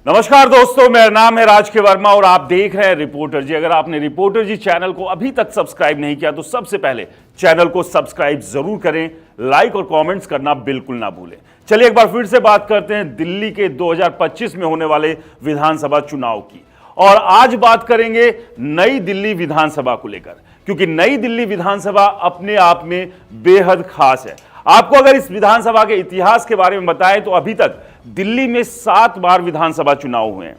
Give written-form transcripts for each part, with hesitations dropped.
नमस्कार दोस्तों, मेरा नाम है राज के वर्मा और आप देख रहे हैं रिपोर्टर जी। अगर आपने रिपोर्टर जी चैनल को अभी तक सब्सक्राइब नहीं किया तो सबसे पहले चैनल को सब्सक्राइब जरूर करें, लाइक और कमेंट्स करना बिल्कुल ना भूलें। चलिए एक बार फिर से बात करते हैं दिल्ली के 2025 में होने वाले विधानसभा चुनाव की। और आज बात करेंगे नई दिल्ली विधानसभा को लेकर, क्योंकि नई दिल्ली विधानसभा अपने आप में बेहद खास है। आपको अगर इस विधानसभा के इतिहास के बारे में बताएं तो अभी तक दिल्ली में 7 बार विधानसभा चुनाव हुए हैं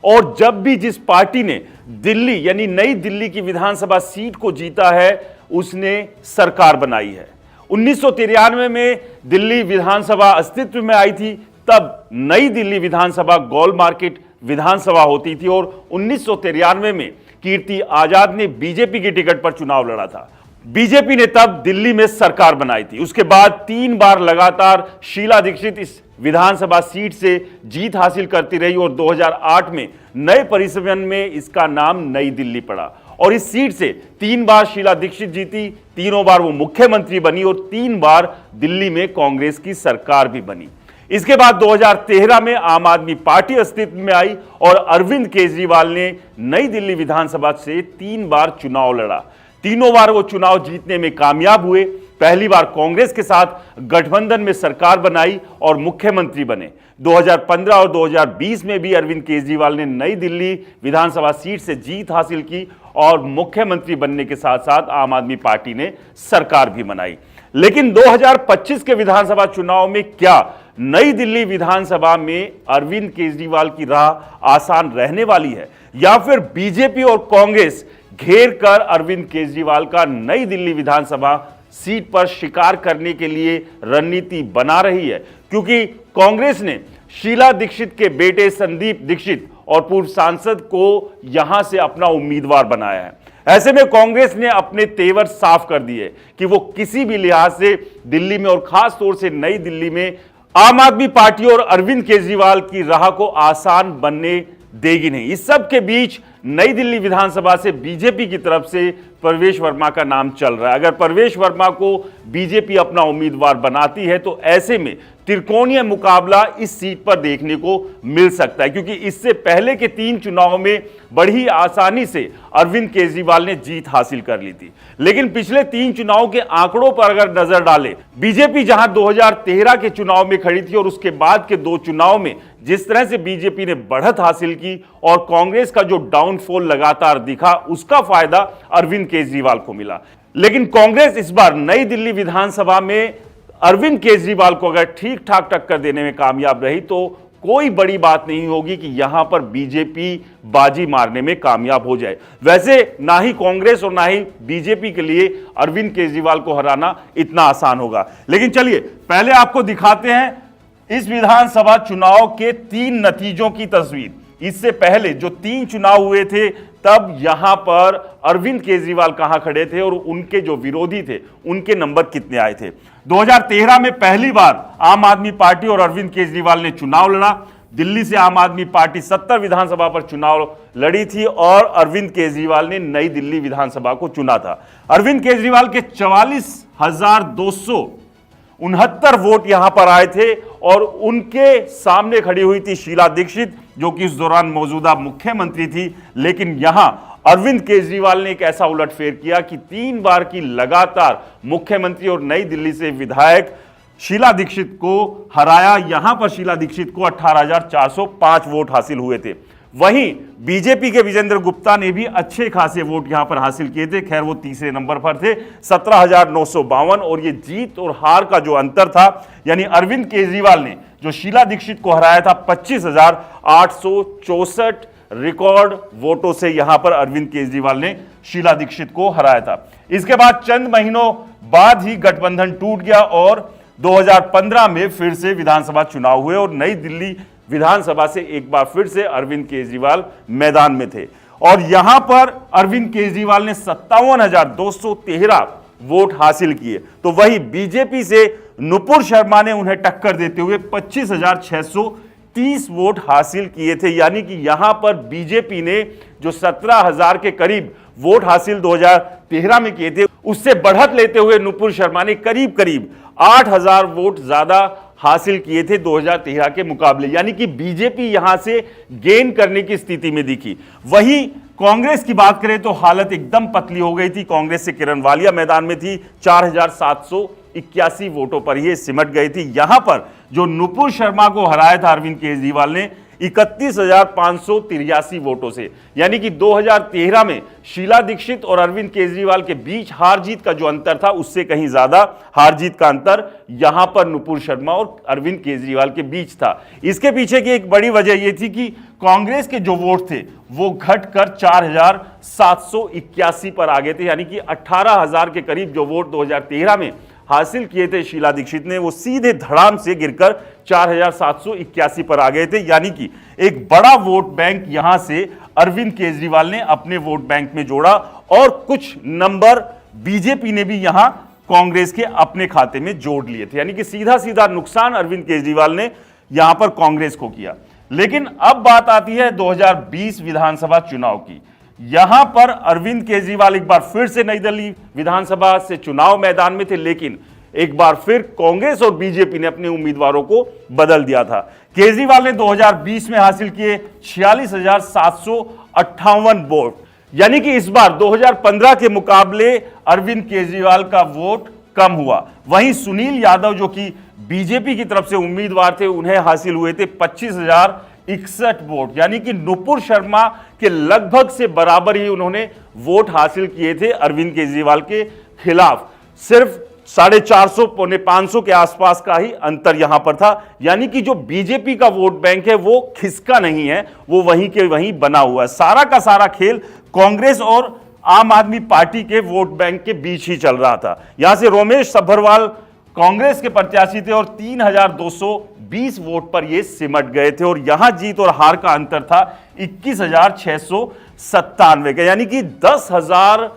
और जब भी जिस पार्टी ने दिल्ली यानी नई दिल्ली की विधानसभा सीट को जीता है उसने सरकार बनाई है। 1993 में दिल्ली विधानसभा अस्तित्व में आई थी, तब नई दिल्ली विधानसभा गोल मार्केट विधानसभा होती थी और 1993 में कीर्ति आजाद ने बीजेपी की टिकट पर चुनाव लड़ा था। बीजेपी ने तब दिल्ली में सरकार बनाई थी। उसके बाद 3 बार लगातार शीला दीक्षित इस विधानसभा सीट से जीत हासिल करती रही और 2008 में नए परिसंघ में इसका नाम नई दिल्ली पड़ा और इस सीट से 3 बार शीला दीक्षित जीती, तीनों बार वो मुख्यमंत्री बनी और 3 बार दिल्ली में कांग्रेस की सरकार भी बनी। इसके बाद 2013 में आम आदमी पार्टी अस्तित्व में आई और अरविंद केजरीवाल ने नई दिल्ली विधानसभा से 3 बार चुनाव लड़ा। तीनों बार वो चुनाव जीतने में कामयाब हुए। पहली बार कांग्रेस के साथ गठबंधन में सरकार बनाई और मुख्यमंत्री बने। 2015 और 2020 में भी अरविंद केजरीवाल ने नई दिल्ली विधानसभा सीट से जीत हासिल की और मुख्यमंत्री बनने के साथ साथ आम आदमी पार्टी ने सरकार भी बनाई। लेकिन 2025 के विधानसभा चुनाव में क्या नई दिल्ली विधानसभा में अरविंद केजरीवाल की राह आसान रहने वाली है या फिर बीजेपी और कांग्रेस घेर कर अरविंद केजरीवाल का नई दिल्ली विधानसभा सीट पर शिकार करने के लिए रणनीति बना रही है? क्योंकि कांग्रेस ने शीला दीक्षित के बेटे संदीप दीक्षित और पूर्व सांसद को यहां से अपना उम्मीदवार बनाया है। ऐसे में कांग्रेस ने अपने तेवर साफ कर दिए कि वो किसी भी लिहाज से दिल्ली में और खास तौर से नई दिल्ली में आम आदमी पार्टी और अरविंद केजरीवाल की राह को आसान बनने देगी नहीं। इस सब के बीच नई दिल्ली विधानसभा से बीजेपी की तरफ से परवेश वर्मा का नाम चल रहा है। अगर परवेश वर्मा को बीजेपी अपना उम्मीदवार बनाती है तो ऐसे में त्रिकोणीय मुकाबला इस सीट पर देखने को मिल सकता है, क्योंकि इससे पहले के 3 चुनाव में बड़ी आसानी से अरविंद केजरीवाल ने जीत हासिल कर ली थी। लेकिन पिछले 3 चुनाव के आंकड़ों पर अगर नजर डालें, बीजेपी जहां 2013 के चुनाव में खड़ी थी और उसके बाद के 2 चुनाव में जिस तरह से बीजेपी ने बढ़त हासिल की और कांग्रेस का जो डाउनफॉल लगातार दिखा, उसका फायदा अरविंद केजरीवाल को मिला। लेकिन कांग्रेस इस बार नई दिल्ली विधानसभा में अरविंद केजरीवाल को अगर ठीक ठाक टक्कर देने में कामयाब रही तो कोई बड़ी बात नहीं होगी कि यहां पर बीजेपी बाजी मारने में कामयाब हो जाए। वैसे ना ही कांग्रेस और ना ही बीजेपी के लिए अरविंद केजरीवाल को हराना इतना आसान होगा। लेकिन चलिए पहले आपको दिखाते हैं इस विधानसभा चुनाव के 3 नतीजों की तस्वीर। इससे पहले जो 3 चुनाव हुए थे तब यहां पर अरविंद केजरीवाल कहां खड़े थे और उनके जो विरोधी थे उनके नंबर कितने आए थे। 2013 में पहली बार आम आदमी पार्टी और अरविंद केजरीवाल ने चुनाव लड़ा। दिल्ली से आम आदमी पार्टी 70 विधानसभा पर चुनाव लड़ी थी और अरविंद केजरीवाल ने नई दिल्ली विधानसभा को चुना था। अरविंद केजरीवाल के 44,269 वोट यहां पर आए थे और उनके सामने खड़ी हुई थी शीला दीक्षित, जो कि इस दौरान मौजूदा मुख्यमंत्री थी। लेकिन यहां अरविंद केजरीवाल ने एक ऐसा उलटफेर किया कि 3 बार की लगातार मुख्यमंत्री और नई दिल्ली से विधायक शीला दीक्षित को हराया। यहां पर शीला दीक्षित को 18,405 वोट हासिल हुए थे। वहीं बीजेपी के विजेंद्र गुप्ता ने भी अच्छे खासे वोट यहां पर हासिल किए थे। खैर वो तीसरे नंबर पर थे, 17,952। और ये जीत और हार का जो अंतर था, यानी अरविंद केजरीवाल ने जो शीला दीक्षित को हराया था 25,864 रिकॉर्ड वोटों से यहां पर अरविंद केजरीवाल ने शीला दीक्षित को हराया था। इसके बाद चंद महीनों बाद ही गठबंधन टूट गया और 2015 में फिर से विधानसभा चुनाव हुए और नई दिल्ली विधानसभा से एक बार फिर से अरविंद केजरीवाल मैदान में थे और यहां पर अरविंद केजरीवाल ने 57,213 वोट हासिल किए। तो वही बीजेपी से नुपुर शर्मा ने उन्हें टक्कर देते हुए 25,630 वोट हासिल किए थे। यानी कि यहां पर बीजेपी ने जो 17,000 के करीब वोट हासिल 2013 में किए थे, उससे बढ़त लेते हुए नुपुर शर्मा ने करीब करीब 8,000 वोट ज्यादा हासिल किए थे 2013 के मुकाबले, यानी कि बीजेपी यहां से गेन करने की स्थिति में दिखी। वहीं कांग्रेस की बात करें तो हालत एकदम पतली हो गई थी। कांग्रेस से किरण वालिया मैदान में थी, 4781 वोटों पर यह सिमट गई थी। यहां पर जो नुपुर शर्मा को हराया था अरविंद केजरीवाल ने 31,583 वोटों से, यानी कि 2013 में शीला दीक्षित और अरविंद केजरीवाल के बीच हार जीत का जो अंतर था उससे कहीं ज्यादा हार जीत का अंतर यहां पर नुपुर शर्मा और अरविंद केजरीवाल के बीच था। इसके पीछे की एक बड़ी वजह यह थी कि कांग्रेस के जो वोट थे वो घटकर 4,781 पर आ गए थे, यानी कि 18,000 के करीब जो वोट 2013 में हासिल किए थे शीला दीक्षित ने, वो सीधे धड़ाम से गिरकर 4,781 पर आ गए थे। यानी कि एक बड़ा वोट बैंक यहां से अरविंद केजरीवाल ने अपने वोट बैंक में जोड़ा और कुछ नंबर बीजेपी ने भी यहां कांग्रेस के अपने खाते में जोड़ लिए थे, यानी कि सीधा सीधा नुकसान अरविंद केजरीवाल ने यहां पर कांग्रेस को किया। लेकिन अब बात आती है 2020 विधानसभा चुनाव की। यहां पर अरविंद केजरीवाल एक बार फिर से नई दिल्ली विधानसभा से चुनाव मैदान में थे, लेकिन एक बार फिर कांग्रेस और बीजेपी ने अपने उम्मीदवारों को बदल दिया था। केजरीवाल ने 2020 में हासिल किए 46,758 वोट, यानी कि इस बार 2015 के मुकाबले अरविंद केजरीवाल का वोट कम हुआ। वहीं सुनील यादव जो कि बीजेपी की तरफ से उम्मीदवार थे, उन्हें हासिल हुए थे 25,061 वोट, यानी कि नुपुर शर्मा के लगभग से बराबर ही उन्होंने वोट हासिल किए थे अरविंद केजरीवाल के खिलाफ। सिर्फ 450 पौने 500 के आसपास का ही अंतर यहां पर था, यानी कि जो बीजेपी का वोट बैंक है वो खिसका नहीं है, वो वहीं के वहीं बना हुआ है। सारा का सारा खेल कांग्रेस और आम आदमी पार्टी के वोट बैंक के बीच ही चल रहा था। यहां से रोमेश सभरवाल कांग्रेस के प्रत्याशी थे और 3,220 वोट पर ये सिमट गए थे और यहां जीत और हार का अंतर था 21,697 का, यानी कि 10,000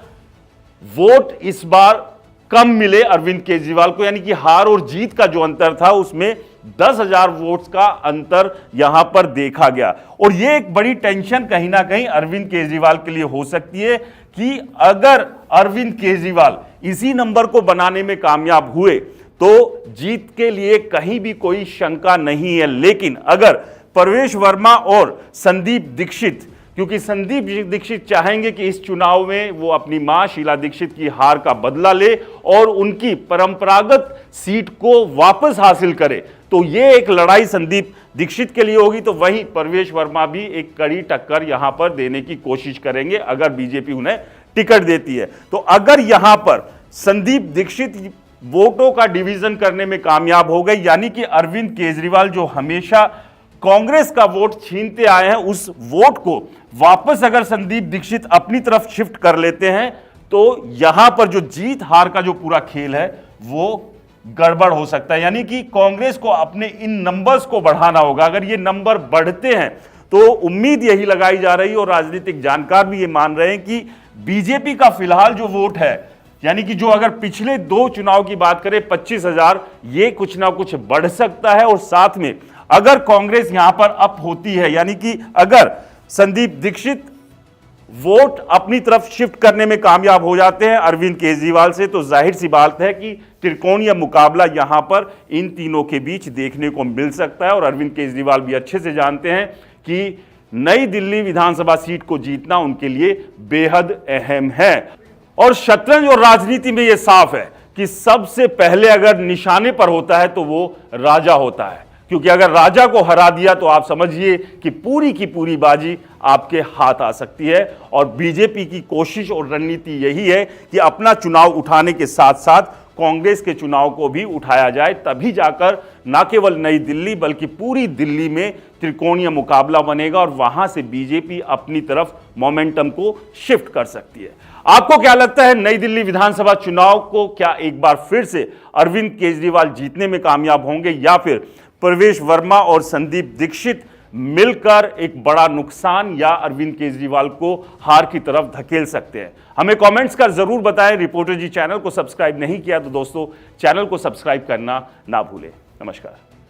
वोट इस बार कम मिले अरविंद केजरीवाल को, यानी कि हार और जीत का जो अंतर था उसमें 10,000 वोट्स का अंतर यहां पर देखा गया। और यह एक बड़ी टेंशन कहीं ना कहीं अरविंद केजरीवाल के लिए हो सकती है कि अगर अरविंद केजरीवाल इसी नंबर को बनाने में कामयाब हुए तो जीत के लिए कहीं भी कोई शंका नहीं है। लेकिन अगर प्रवेश वर्मा और संदीप दीक्षित, क्योंकि संदीप दीक्षित चाहेंगे कि इस चुनाव में वो अपनी मां शीला दीक्षित की हार का बदला ले और उनकी परंपरागत सीट को वापस हासिल करे, तो ये एक लड़ाई संदीप दीक्षित के लिए होगी। तो वहीं प्रवेश वर्मा भी एक कड़ी टक्कर यहां पर देने की कोशिश करेंगे अगर बीजेपी उन्हें टिकट देती है। तो अगर यहां पर संदीप दीक्षित वोटों का डिवीजन करने में कामयाब हो गए, यानी कि अरविंद केजरीवाल जो हमेशा कांग्रेस का वोट छीनते आए हैं उस वोट को वापस अगर संदीप दीक्षित अपनी तरफ शिफ्ट कर लेते हैं, तो यहां पर जो जीत हार का जो पूरा खेल है वो गड़बड़ हो सकता है। यानी कि कांग्रेस को अपने इन नंबर्स को बढ़ाना होगा। अगर ये नंबर बढ़ते हैं तो उम्मीद यही लगाई जा रही है और राजनीतिक जानकार भी ये मान रहे हैं कि बीजेपी का फिलहाल जो वोट है, यानी कि जो अगर पिछले 2 चुनाव की बात करें 25,000, ये कुछ ना कुछ बढ़ सकता है। और साथ में अगर कांग्रेस यहां पर अप होती है, यानी कि अगर संदीप दीक्षित वोट अपनी तरफ शिफ्ट करने में कामयाब हो जाते हैं अरविंद केजरीवाल से, तो जाहिर सी बात है कि त्रिकोणीय मुकाबला यहां पर इन तीनों के बीच देखने को मिल सकता है। और अरविंद केजरीवाल भी अच्छे से जानते हैं कि नई दिल्ली विधानसभा सीट को जीतना उनके लिए बेहद अहम है। और शतरंज और राजनीति में यह साफ है कि सबसे पहले अगर निशाने पर होता है तो वो राजा होता है, क्योंकि अगर राजा को हरा दिया तो आप समझिए कि पूरी की पूरी बाजी आपके हाथ आ सकती है। और बीजेपी की कोशिश और रणनीति यही है कि अपना चुनाव उठाने के साथ साथ कांग्रेस के चुनाव को भी उठाया जाए, तभी जाकर न केवल नई दिल्ली बल्कि पूरी दिल्ली में त्रिकोणीय मुकाबला बनेगा और वहां से बीजेपी अपनी तरफ मोमेंटम को शिफ्ट कर सकती है। आपको क्या लगता है, नई दिल्ली विधानसभा चुनाव को क्या एक बार फिर से अरविंद केजरीवाल जीतने में कामयाब होंगे या फिर प्रवेश वर्मा और संदीप दीक्षित मिलकर एक बड़ा नुकसान या अरविंद केजरीवाल को हार की तरफ धकेल सकते हैं? हमें कमेंट्स कर जरूर बताएं। रिपोर्टर जी चैनल को सब्सक्राइब नहीं किया तो दोस्तों चैनल को सब्सक्राइब करना ना भूलें। नमस्कार।